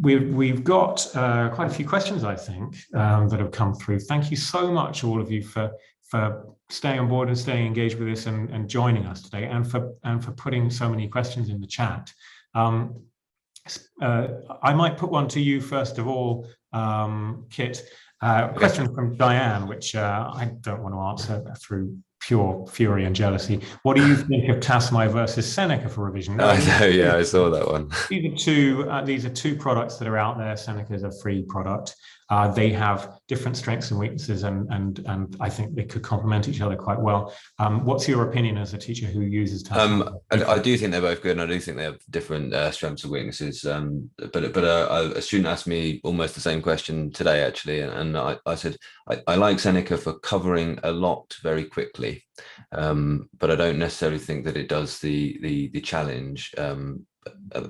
we've got quite a few questions, I think, that have come through. Thank you so much, all of you, for staying on board and staying engaged with us and joining us today, and for putting so many questions in the chat. I might put one to you first of all, Kit. Question from Diane, which I don't want to answer through pure fury and jealousy. What do you think of Tassomai versus Seneca for revision? I know, yeah, I saw that one. These are two products that are out there. Seneca is a free product. They have different strengths and weaknesses, and I think they could complement each other quite well. What's your opinion as a teacher who uses Tassomai? I do think they're both good, and I do think they have different strengths and weaknesses. But a student asked me almost the same question today, actually, and I said I like Seneca for covering a lot very quickly, but I don't necessarily think that it does the challenge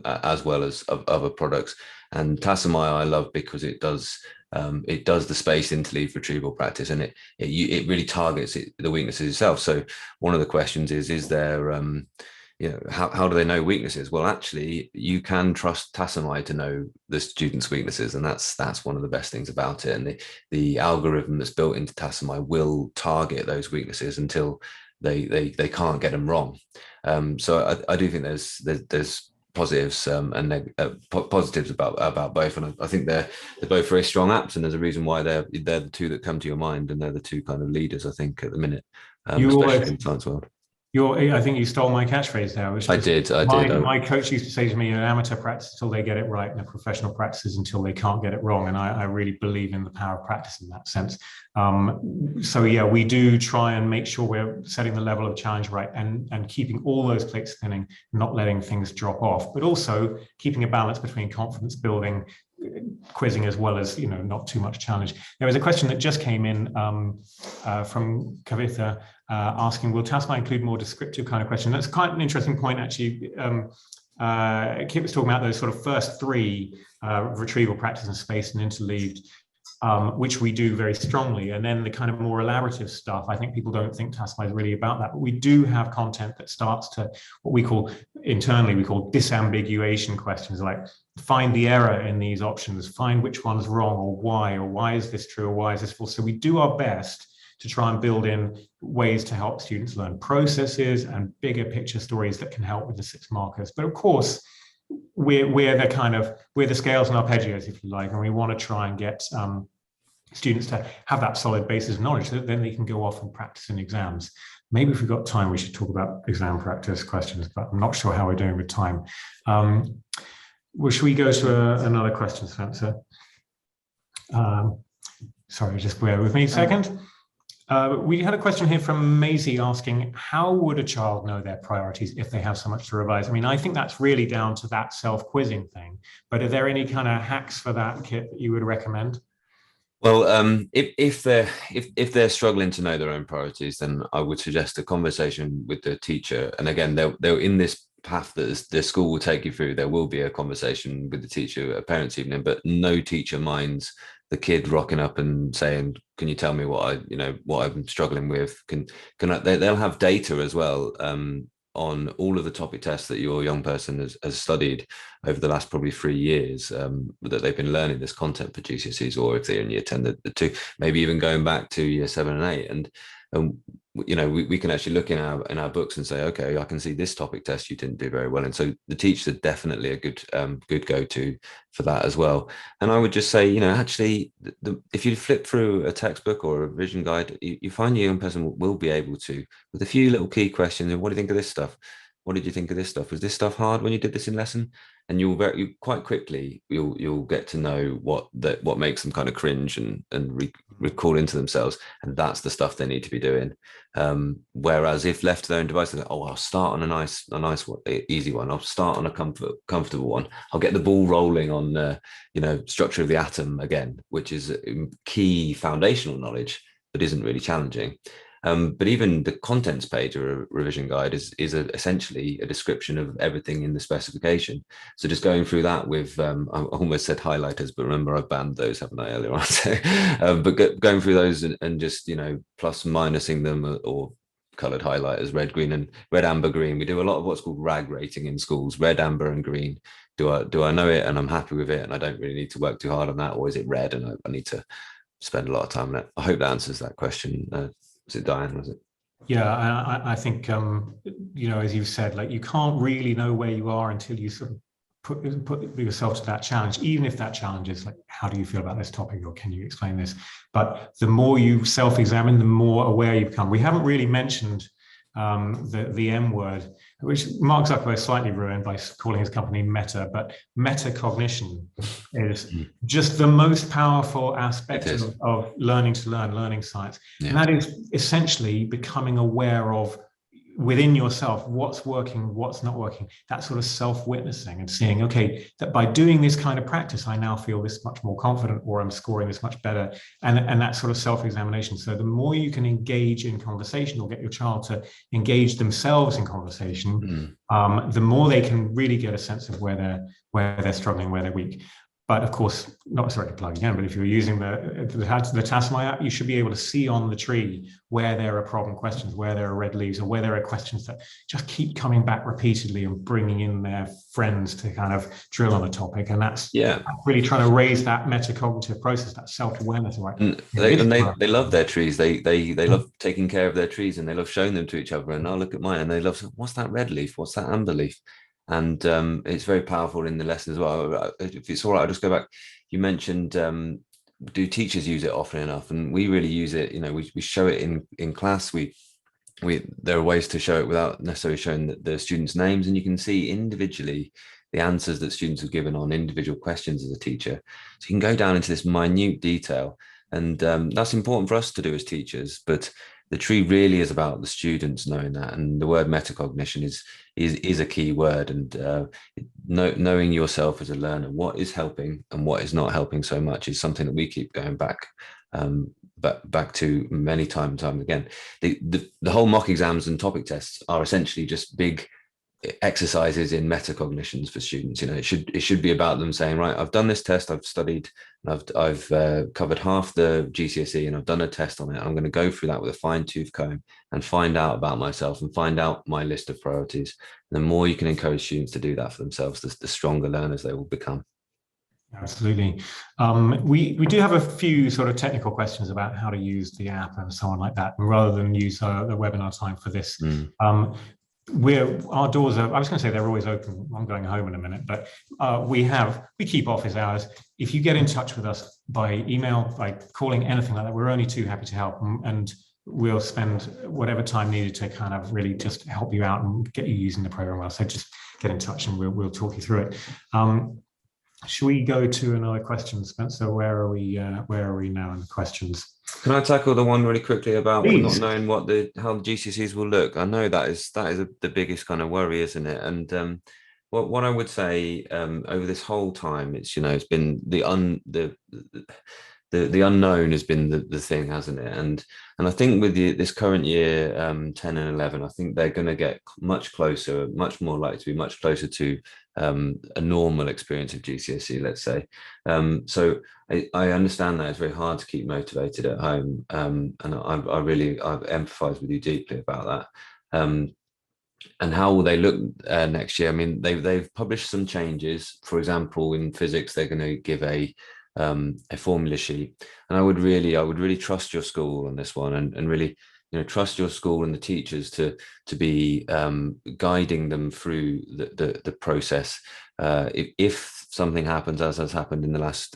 as well as other products. And Tassomai I love because it does the space interleave retrieval practice, and it really targets the weaknesses itself. So one of the questions is there how do they know weaknesses? Well, actually, you can trust Tassomai to know the student's weaknesses, and that's one of the best things about it. And the algorithm that's built into Tassomai will target those weaknesses until they can't get them wrong. So I do think there's positives and positives about both, and I think they're both very strong apps, and there's a reason why they're the two that come to your mind, and they're the two kind of leaders, I think, at the minute, especially in the science world. I think you stole my catchphrase there. I did. My coach used to say to me, an amateur practice until they get it right, and a professional practice until they can't get it wrong. And I really believe in the power of practice in that sense. So yeah, we do try and make sure we're setting the level of challenge right, and keeping all those plates spinning, not letting things drop off, but also keeping a balance between confidence building, quizzing, as well as not too much challenge. There was a question that just came in from Kavitha asking, will Tassomai include more descriptive kind of question? That's quite an interesting point, actually. Kit was talking about those sort of first three, retrieval practice and space and interleaved, which we do very strongly. And then the kind of more elaborative stuff, I think people don't think Tassomai is really about that, but we do have content that starts to what we call internally, disambiguation questions, like find the error in these options, find which one's wrong, or why is this true, or why is this false? So we do our best to try and build in ways to help students learn processes and bigger picture stories that can help with the 6 markers. But of course, we're the scales and arpeggios, if you like, and we want to try and get students to have that solid basis of knowledge so that then they can go off and practice in exams. Maybe if we've got time, we should talk about exam practice questions, but I'm not sure how we're doing with time. Should we go to another question, Spencer? Sorry, just bear with me a second. We had a question here from Maisie asking, how would a child know their priorities if they have so much to revise? I mean, I think that's really down to that self-quizzing thing, but are there any kind of hacks for that, Kit, that you would recommend? Well, if they're struggling to know their own priorities, then I would suggest a conversation with the teacher. And again, they're in this path that the school will take you through. There will be a conversation with the teacher, a parents' evening, but no teacher minds the kid rocking up and saying, "Can you tell me what I'm struggling with?" They'll have data as well on all of the topic tests that your young person has studied over the last probably 3 years, that they've been learning this content for GCSEs, or if they're in year 10, the 2, maybe even going back to year 7 and 8, and we can actually look in our books and say, okay, I can see this topic test you didn't do very well, and so the teachers are definitely a good go-to for that as well. And I would just say, actually, if you flip through a textbook or a revision guide, you find your young person will be able to, with a few little key questions, and what do you think of this stuff? What did you think of this stuff? Was this stuff hard when you did this in lesson? And you'll quite quickly you'll get to know what makes them kind of cringe and recall into themselves, and that's the stuff they need to be doing. Whereas if left to their own devices, I'll start on a nice one, easy one. I'll start on a comfortable one. I'll get the ball rolling on structure of the atom again, which is key foundational knowledge that isn't really challenging. But even the contents page or a revision guide is essentially a description of everything in the specification. So just going through that with, I almost said highlighters, but remember I've banned those, haven't I, earlier on? So, but going through those and just, plus minusing them, or colored highlighters, red, amber, green. We do a lot of what's called RAG rating in schools, red, amber, and green, do I know it and I'm happy with it and I don't really need to work too hard on that, or is it red and I need to spend a lot of time on it? I hope that answers that question. Was it Diane? Was it? Yeah, I think as you said, like, you can't really know where you are until you sort of put yourself to that challenge, even if that challenge is like, how do you feel about this topic, or can you explain this? But the more you self-examine, the more aware you become. We haven't really mentioned the M word, which Mark Zuckerberg slightly ruined by calling his company Meta, but metacognition is just the most powerful aspect of learning to learn, learning science. Yeah. And that is essentially becoming aware of within yourself what's working, what's not working, that sort of self-witnessing and seeing, okay, that by doing this kind of practice, I now feel this much more confident, or I'm scoring this much better, and that sort of self-examination. So the more you can engage in conversation, or get your child to engage themselves in conversation, the more they can really get a sense of where they're struggling, where they're weak. But of course, not sorry to plug again, but if you're using the Tassomai app, you should be able to see on the tree where there are problem questions, where there are red leaves, or where there are questions that just keep coming back repeatedly and bringing in their friends to kind of drill on a topic. And that's really trying to raise that metacognitive process, that self-awareness. Right? And they love their trees. They love taking care of their trees, and they love showing them to each other. And I'll look at mine, and they love, what's that red leaf? What's that amber leaf? And it's very powerful in the lesson as well. If it's all right, I'll just go back. You mentioned, do teachers use it often enough? And we really use it. We show it in class. There are ways to show it without necessarily showing the students' names, and you can see individually the answers that students have given on individual questions as a teacher. So you can go down into this minute detail, and that's important for us to do as teachers. But the tree really is about the students knowing that, and the word metacognition is a key word. And knowing yourself as a learner, what is helping and what is not helping so much, is something that we keep going back to many times and time again. The whole mock exams and topic tests are essentially just big exercises in metacognitions for students. It should be about them saying, right, I've done this test, I've studied, and I've covered half the GCSE, and I've done a test on it. I'm going to go through that with a fine-tooth comb and find out about myself and find out my list of priorities. And the more you can encourage students to do that for themselves, the stronger learners they will become. Absolutely. We do have a few sort of technical questions about how to use the app and so on like that. And rather than use the webinar time for this, our doors are, I was going to say they're always open. I'm going home in a minute, but we keep office hours. If you get in touch with us by email, by calling, anything like that, we're only too happy to help, and we'll spend whatever time needed to kind of really just help you out and get you using the program well. So just get in touch and we'll talk you through it. Should we go to another question, Spencer? Where are we now in the questions? Can I tackle the one really quickly about not knowing how the GCSEs will look? I know that is the biggest kind of worry, isn't it? And what I would say over this whole time, it's been the unknown has been the thing, hasn't it? And I think with this current year 10 and 11, I think they're going to get much closer, much more likely to be much closer to a normal experience of GCSE, let's say. So I understand that it's very hard to keep motivated at home, and I've empathized with you deeply about that. And how will they look next year? I mean, they've published some changes. For example, in physics, they're going to give a formula sheet, and I would really trust your school on this one, and really trust your school and the teachers to be guiding them through the process. If something happens, as has happened in the last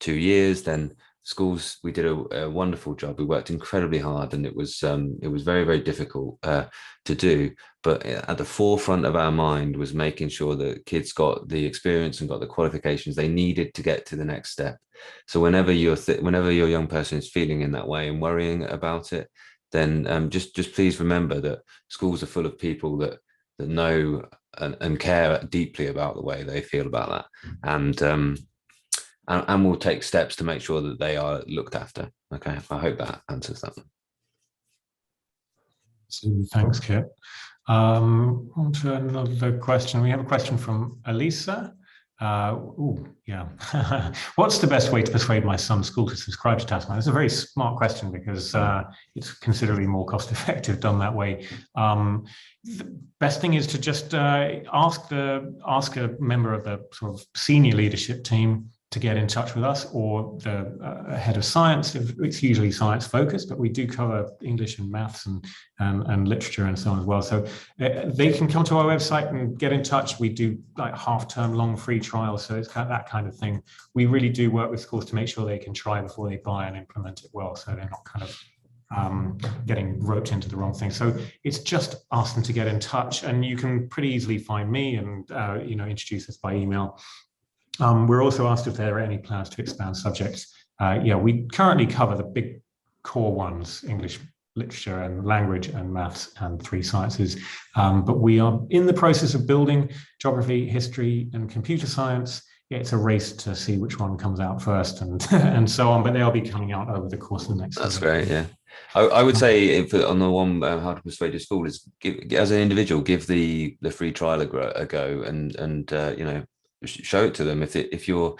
2 years, then schools, we did a wonderful job. We worked incredibly hard, and it was very, very difficult to do. But at the forefront of our mind was making sure that kids got the experience and got the qualifications they needed to get to the next step. So whenever your young person is feeling in that way and worrying about it, then just please remember that schools are full of people that know and care deeply about the way they feel about that, and will take steps to make sure that they are looked after. Okay, I hope that answers that. Thanks, Kit. On to another question. We have a question from Elisa. Yeah. What's the best way to persuade my son's school to subscribe to Tassomai? That's a very smart question because it's considerably more cost effective done that way. The best thing is to just ask a member of the sort of senior leadership team to get in touch with us, or the head of science. It's usually science focused, but we do cover English and maths and literature and so on as well. So they can come to our website and get in touch. We do like half-term long free trials, so it's that kind of thing. We really do work with schools to make sure they can try before they buy and implement it well, so they're not kind of getting roped into the wrong thing. So it's just ask them to get in touch, and you can pretty easily find me and introduce us by email. We're also asked if there are any plans to expand subjects. We currently cover the big core ones: English, literature and language, and maths, and 3 sciences. But we are in the process of building geography, history, and computer science. It's a race to see which one comes out first, and so on. But they'll be coming out over the course of the next. That's great. Yeah, I would say on the one how to persuade your school is as an individual, give the free trial a go, and show it to them. If your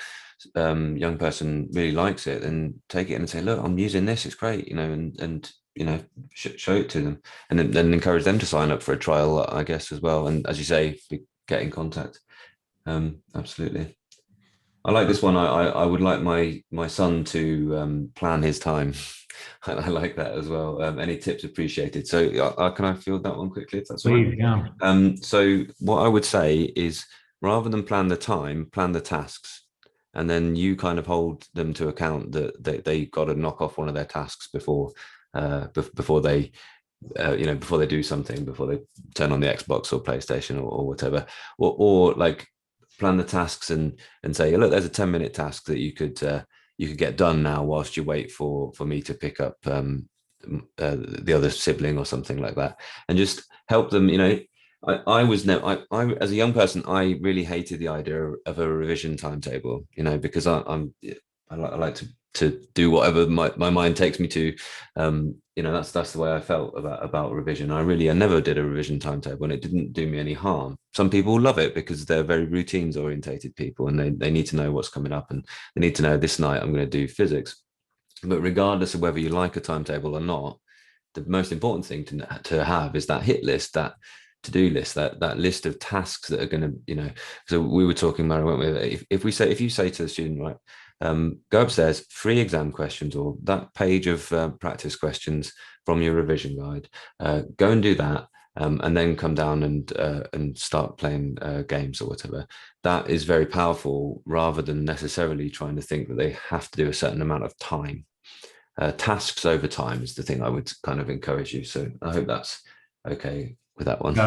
young person really likes it, then take it and say, look, I'm using this, it's great, and show it to them, and then encourage them to sign up for a trial, I guess, as well. And as you say, get in contact. Absolutely. I like this one. I would like my son to plan his time. I like that as well. Any tips appreciated. So can I field that one quickly, if that's Please, right? Yeah. So what I would say is, rather than plan the time, plan the tasks, and then you kind of hold them to account that they got to knock off one of their tasks before they before they do something, before they turn on the Xbox or PlayStation or whatever, or like plan the tasks and say, look, there's a 10-minute task that you could get done now whilst you wait for me to pick up the other sibling or something like that, and just help them. I as a young person, I really hated the idea of a revision timetable, because I like to do whatever my mind takes me to. That's the way I felt about revision. I never did a revision timetable, and it didn't do me any harm. Some people love it because they're very routines orientated people, and they need to know what's coming up, and they need to know this night I'm going to do physics. But regardless of whether you like a timetable or not, the most important thing to have is that hit list, that to-do list, that list of tasks that are going to, so we were talking, Mary, weren't we? If you say to the student, right, go upstairs, 3 exam questions, or that page of practice questions from your revision guide, go and do that, and then come down and start playing games or whatever. That is very powerful, rather than necessarily trying to think that they have to do a certain amount of time. Tasks over time is the thing I would kind of encourage you. So I hope that's okay with that one.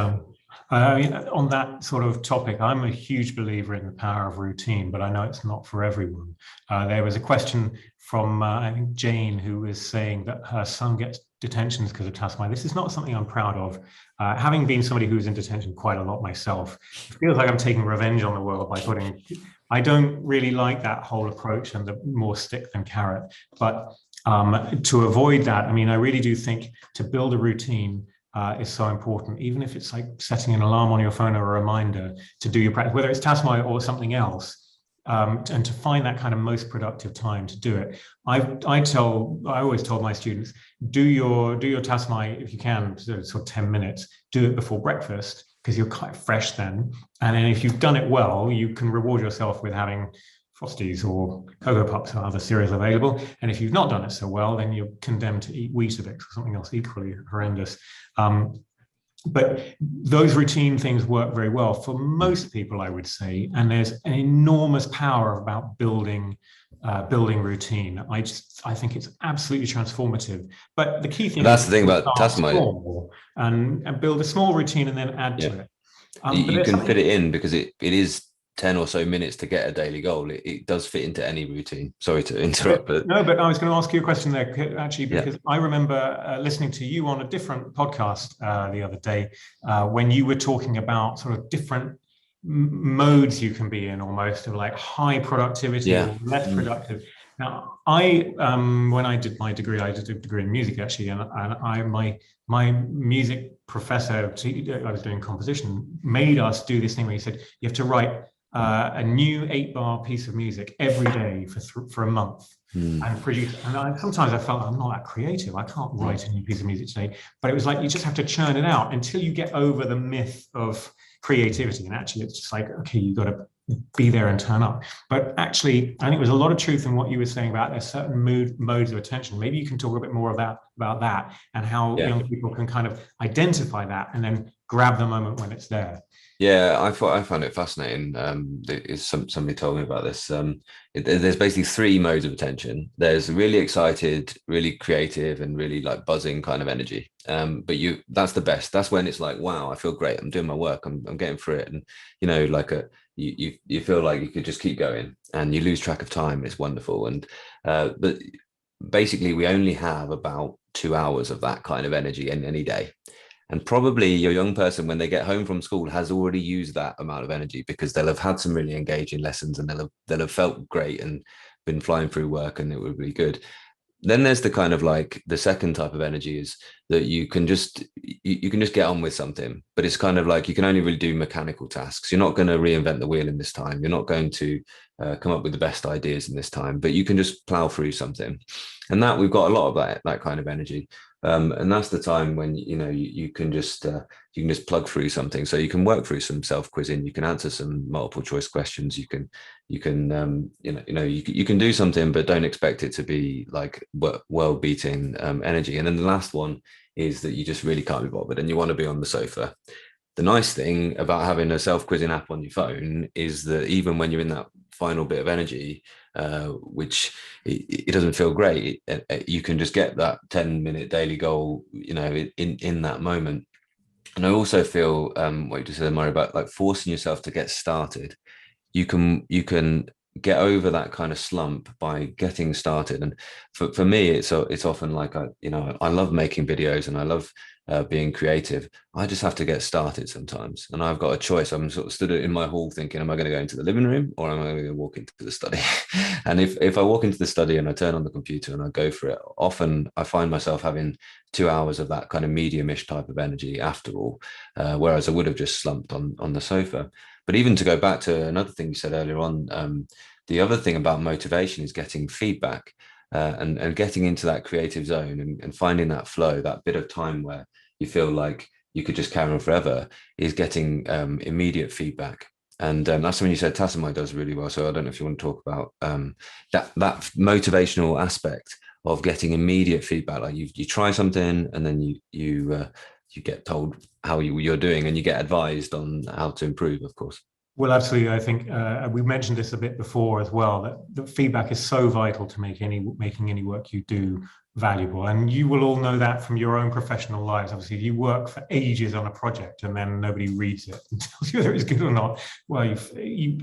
On that sort of topic, I'm a huge believer in the power of routine, but I know it's not for everyone. There was a question from, I think, Jane, who was saying that her son gets detentions because of Tassomai. This is not something I'm proud of. Having been somebody who's in detention quite a lot myself, it feels like I'm taking revenge on the world by I don't really like that whole approach and the more stick than carrot. But to avoid that, I really do think to build a routine is so important, even if it's like setting an alarm on your phone or a reminder to do your practice, whether it's Tassomai or something else, and to find that kind of most productive time to do it. I always told my students, do your Tassomai if you can, sort of 10 minutes, do it before breakfast, because you're quite fresh then. And then if you've done it well, you can reward yourself with having Frosties or Cocoa Puffs or other cereals available. And if you've not done it so well, then you're condemned to eat Weetabix or something else equally horrendous. But those routine things work very well for most people, I would say. And there's an enormous power about building routine. I think it's absolutely transformative. But the key thing that's the thing about Tassomai, and build a small routine and then add to it. You can fit it in because it is 10 or so minutes to get a daily goal. It does fit into any routine. Sorry to interrupt. But I was going to ask you a question there, actually, because I remember listening to you on a different podcast the other day when you were talking about sort of different modes you can be in, almost, of like high productivity or less productive. Now, when I did my degree, I did a degree in music, actually, and my music professor, I was doing composition, made us do this thing where he said, you have to write a new 8-bar piece of music every day for a month and produce. And sometimes I felt I'm not that creative. I can't write a new piece of music today. But it was like you just have to churn it out until you get over the myth of creativity. And actually, it's just like, okay, you've got to be there and turn up. But actually, I think there's a lot of truth in what you were saying about there's certain modes of attention. Maybe you can talk a bit more about that and how young people can kind of identify that and then grab the moment when it's there. Yeah, I found it fascinating. Somebody told me about this. There's basically three modes of attention. There's really excited, really creative, and really like buzzing kind of energy. But that's the best. That's when it's like, wow, I feel great. I'm doing my work. I'm getting through it, and like you feel like you could just keep going, and you lose track of time. It's wonderful. And but basically, we only have about 2 hours of that kind of energy in any day. And probably your young person, when they get home from school, has already used that amount of energy because they'll have had some really engaging lessons and they'll have felt great and been flying through work and it would be good. Then there's the kind of like the second type of energy is that you can just get on with something, but it's kind of like you can only really do mechanical tasks. You're not going to reinvent the wheel in this time. You're not going to come up with the best ideas in this time, but you can just plow through something. And that we've got a lot of that kind of energy. And that's the time when you can just plug through something. So you can work through some self-quizzing. You can answer some multiple choice questions. You can do something, but don't expect it to be like world-beating energy. And then the last one is that you just really can't be bothered and you want to be on the sofa. The nice thing about having a self-quizzing app on your phone is that even when you're in that final bit of energy, which it doesn't feel great, you can just get that 10-minute daily goal, in that moment. And I also feel what you just said, Murray, about like forcing yourself to get started. You can get over that kind of slump by getting started. And for me, it's often like I love making videos and I love being creative. I just have to get started sometimes, and I've got a choice. I'm sort of stood in my hall thinking, am I going to go into the living room or am I going to walk into the study? And if I walk into the study and I turn on the computer and I go for it, often I find myself having 2 hours of that kind of medium-ish type of energy after all, whereas I would have just slumped on the sofa. But even to go back to another thing you said earlier on, the other thing about motivation is getting feedback and getting into that creative zone and finding that flow, that bit of time where you feel like you could just carry on forever, is getting immediate feedback. And that's something you said Tassomai does really well. So I don't know if you want to talk about that motivational aspect of getting immediate feedback. Like you try something and then you get told how you're doing and you get advised on how to improve, of course. Well, absolutely. I think we mentioned this a bit before as well, that the feedback is so vital to making any work you do valuable. And you will all know that from your own professional lives. Obviously, if you work for ages on a project and then nobody reads it and tells you whether it's good or not, well,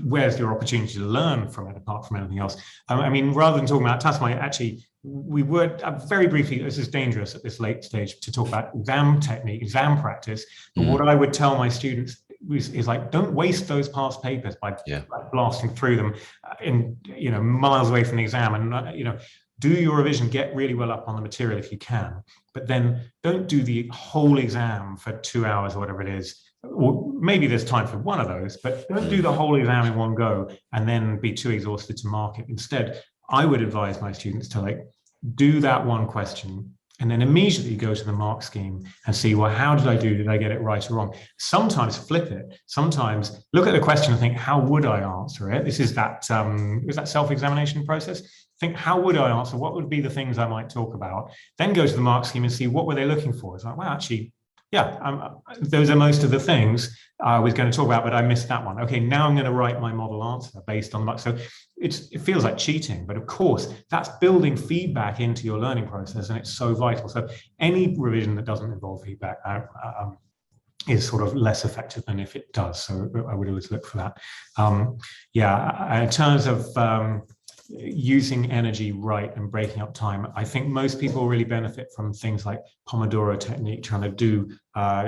where's your opportunity to learn from it apart from anything else? I mean, rather than talking about Tassomai, actually, we would very briefly, this is dangerous at this late stage to talk about exam technique, exam practice. But what I would tell my students is like, don't waste those past papers by like blasting through them in miles away from the exam, and do your revision, get really well up on the material if you can, but then don't do the whole exam for 2 hours or whatever it is. Or maybe there's time for one of those, but don't do the whole exam in one go and then be too exhausted to mark it. Instead, I would advise my students to like do that one question and then immediately go to the mark scheme and see, well, how did I do? Did I get it right or wrong? Sometimes flip it. Sometimes look at the question and think, how would I answer it? This is that self-examination process. Think, how would I answer? What would be the things I might talk about? Then go to the mark scheme and see what were they looking for. It's like, well, actually, those are most of the things I was going to talk about, but I missed that one. Okay, now I'm going to write my model answer based on the mark. So it feels like cheating, but of course, that's building feedback into your learning process, and it's so vital. So any revision that doesn't involve feedback is sort of less effective than if it does. So I would always look for that. In terms of using energy right and breaking up time, I think most people really benefit from things like Pomodoro technique, trying to do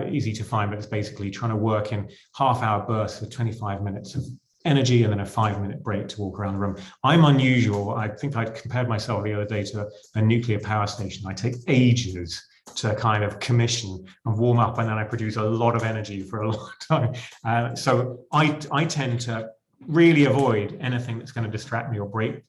easy to find, but it's basically trying to work in half-hour bursts with 25 minutes of energy and then a 5-minute break to walk around the room. I'm unusual. I think I compared myself the other day to a nuclear power station. I take ages to kind of commission and warm up, and then I produce a lot of energy for a long time. So I tend to really avoid anything that's going to distract me or break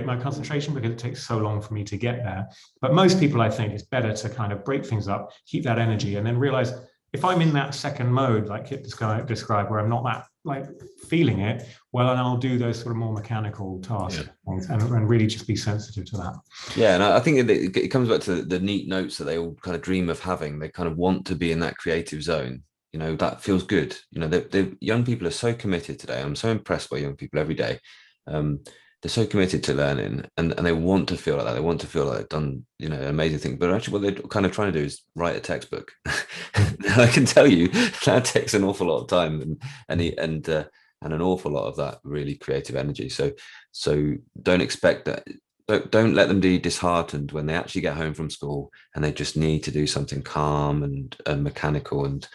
my concentration, because it takes so long for me to get there. But most people, I think, it's better to kind of break things up, keep that energy, and then realize if I'm in that second mode, like Kit described, where I'm not that like feeling it, well, and I'll do those sort of more mechanical tasks and really just be sensitive to that. Yeah, and I think it comes back to the neat notes that they all kind of dream of having. They kind of want to be in that creative zone. You know, that feels good. You know, the young people are so committed today. I'm so impressed by young people every day. They're so committed to learning, and they want to feel like that. They want to feel like they've done, you know, an amazing thing. But actually, what they're kind of trying to do is write a textbook. I can tell you that takes an awful lot of time and an awful lot of that really creative energy. So don't expect that. Don't let them be disheartened when they actually get home from school and they just need to do something calm and mechanical, and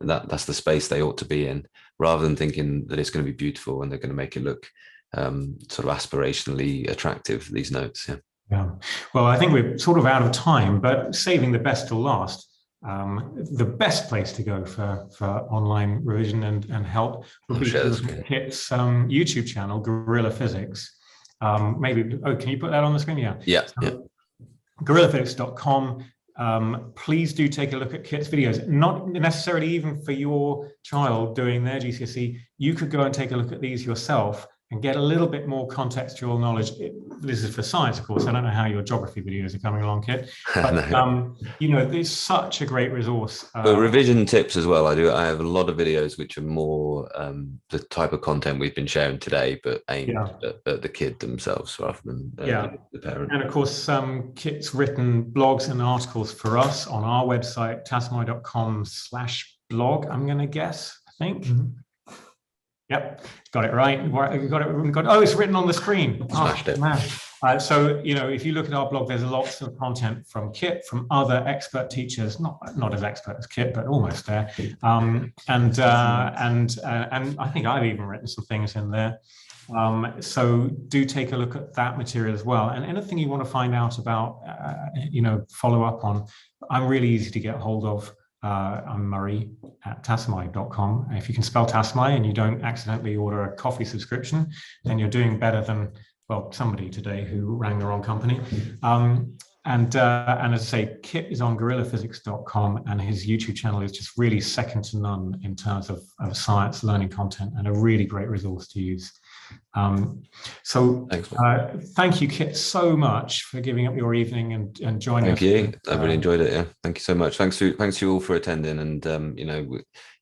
that's the space they ought to be in, rather than thinking that it's going to be beautiful and they're going to make it look sort of aspirationally attractive, these notes. Yeah. Well, I think we're sort of out of time, but saving the best till last. The best place to go for online revision and help would be Kit's YouTube channel, Gorilla Physics. Maybe, can you put that on the screen? Yeah. GorillaPhysics.com. Please do take a look at Kit's videos, not necessarily even for your child doing their GCSE. You could go and take a look at these yourself and get a little bit more contextual knowledge. This is for science, of course. I don't know how your geography videos are coming along, Kit. But, you know, there's such a great resource. For revision tips as well, I have a lot of videos which are more the type of content we've been sharing today, but aimed at the kid themselves rather than the parent. And of course, Kit's written blogs and articles for us on our website, tassomai.com/blog, I'm going to guess, I think. Mm-hmm. Yep, got it right. Oh, it's written on the screen. Smashed it. Man. So, you know, if you look at our blog, there's lots of content from Kit, from other expert teachers, not as expert as Kit, but almost there. And I think I've even written some things in there. So do take a look at that material as well. And anything you want to find out about, you know, follow up on, I'm really easy to get hold of. I'm Murray at Tassomai.com. If you can spell Tassomai and you don't accidentally order a coffee subscription, then you're doing better than, well, somebody today who rang the wrong company. And as I say, Kit is on gorillaphysics.com, and his YouTube channel is just really second to none in terms of science learning content, and a really great resource to use. Thanks, thank you, Kit, so much for giving up your evening and joining us. Thank you. I really enjoyed it. Yeah, thank you so much. Thanks to you all for attending. And you know,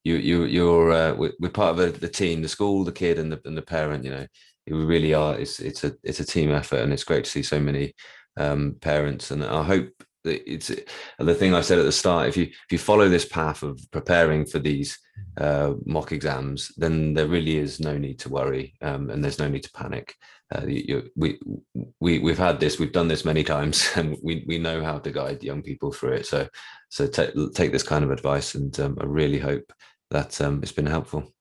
we're part of the team, the school, the kid, and the parent. You know, we really are. It's a team effort, and it's great to see so many parents. And I hope that it's the thing I said at the start. If you follow this path of preparing for these mock exams, then there really is no need to worry, and there's no need to panic. We've had this, we've done this many times, and we know how to guide young people through it. So take this kind of advice, and I really hope that it's been helpful.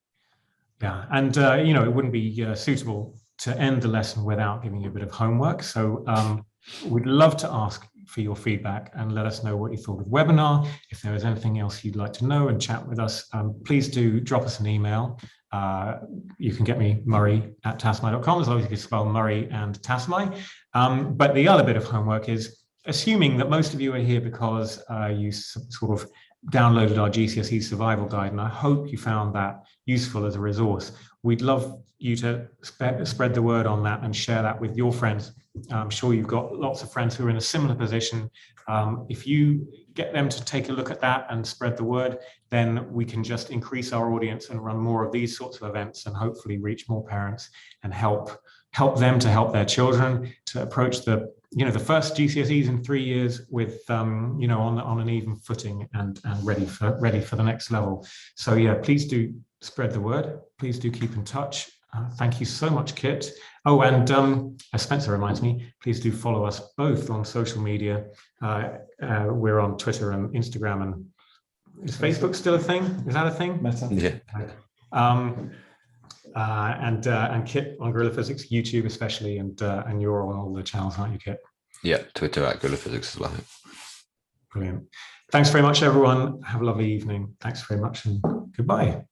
Yeah, and you know, it wouldn't be suitable to end the lesson without giving you a bit of homework. So we'd love to ask for your feedback and let us know what you thought of the webinar. If there is anything else you'd like to know and chat with us, please do drop us an email. You can get me, Murray at Tassomai.com, as long as you can spell Murray and Tassomai. But the other bit of homework is, assuming that most of you are here because you sort of downloaded our GCSE survival guide, and I hope you found that useful as a resource. We'd love you to spread the word on that and share that with your friends. I'm sure you've got lots of friends who are in a similar position. If you get them to take a look at that and spread the word, then we can just increase our audience and run more of these sorts of events, and hopefully reach more parents and help them to help their children to approach the first GCSEs in 3 years with on an even footing and ready for the next level. So yeah, please do spread the word. Please do keep in touch. Thank you so much, Kit. Oh, and as Spencer reminds me, please do follow us both on social media. We're on Twitter and Instagram, and is Facebook still a thing? Is that a thing? Meta. Yeah. And Kit on Gorilla Physics, YouTube especially, and you're on all the channels, aren't you, Kit? Yeah, Twitter at Gorilla Physics as well. Brilliant. Thanks very much, everyone. Have a lovely evening. Thanks very much, and goodbye.